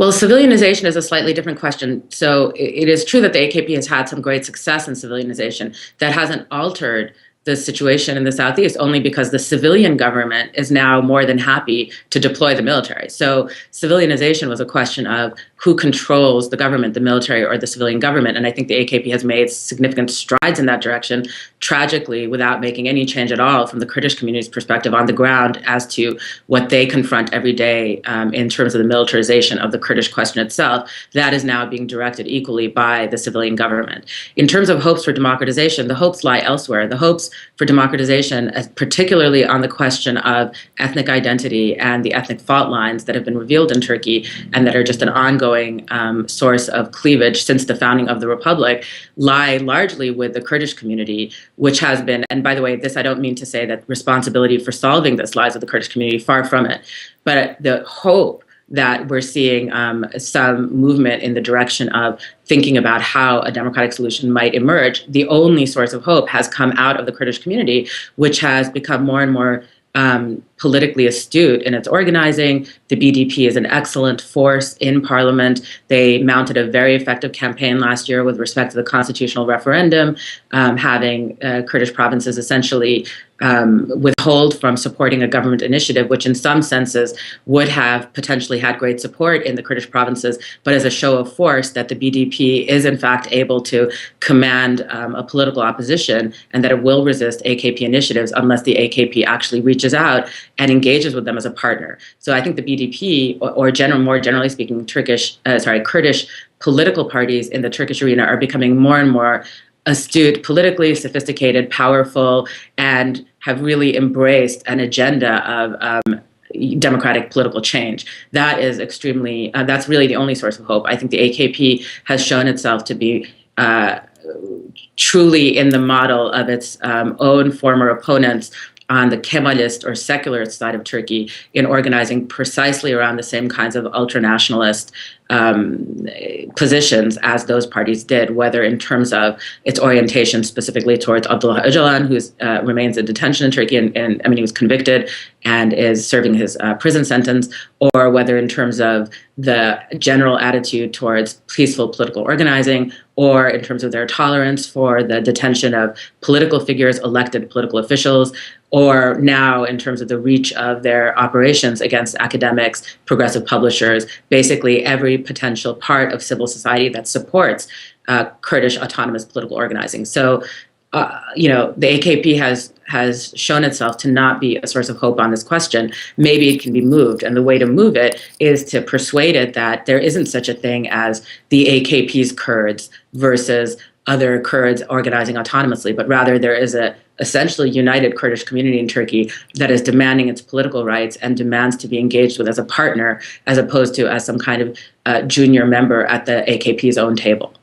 Well, civilianization is a slightly different question. So it is true that the AKP has had some great success in civilianization. That hasn't altered the situation in the Southeast, only because the civilian government is now more than happy to deploy the military. So civilianization was a question of who controls the government, the military or the civilian government. And I think the AKP has made significant strides in that direction, tragically, without making any change at all from the Kurdish community's perspective on the ground as to what they confront every day in terms of the militarization of the Kurdish question itself. That is now being directed equally by the civilian government. In terms of hopes for democratization, the hopes lie elsewhere. The hopes for democratization, particularly on the question of ethnic identity and the ethnic fault lines that have been revealed in Turkey and that are just an ongoing source of cleavage since the founding of the republic, lie largely with the Kurdish community, which has been, and by the way, this I don't mean to say that responsibility for solving this lies with the Kurdish community, far from it, but the hope that we're seeing some movement in the direction of thinking about how a democratic solution might emerge. The only source of hope has come out of the Kurdish community, which has become more and more politically astute in its organizing. The BDP is an excellent force in parliament. They mounted a very effective campaign last year with respect to the constitutional referendum, having Kurdish provinces essentially withhold from supporting a government initiative, which in some senses would have potentially had great support in the Kurdish provinces, but as a show of force that the BDP is in fact able to command a political opposition and that it will resist AKP initiatives unless the AKP actually reaches out and engages with them as a partner. So I think the BDP, or more generally speaking, Kurdish political parties in the Turkish arena are becoming more and more astute, politically sophisticated, powerful, and have really embraced an agenda of democratic political change. That is that's really the only source of hope. I think the AKP has shown itself to be truly in the model of its own former opponents on the Kemalist or secularist side of Turkey in organizing precisely around the same kinds of ultranationalist positions as those parties did, whether in terms of its orientation specifically towards Abdullah Öcalan, who remains in detention in Turkey, and I mean, he was convicted and is serving his prison sentence, or whether in terms of the general attitude towards peaceful political organizing, or in terms of their tolerance for the detention of political figures, elected political officials, or now in terms of the reach of their operations against academics, progressive publishers, basically every potential part of civil society that supports Kurdish autonomous political organizing. So, the AKP has shown itself to not be a source of hope on this question. Maybe it can be moved, and the way to move it is to persuade it that there isn't such a thing as the AKP's Kurds versus other Kurds organizing autonomously, but rather there is a essentially united Kurdish community in Turkey that is demanding its political rights and demands to be engaged with as a partner, as opposed to as some kind of junior member at the AKP's own table.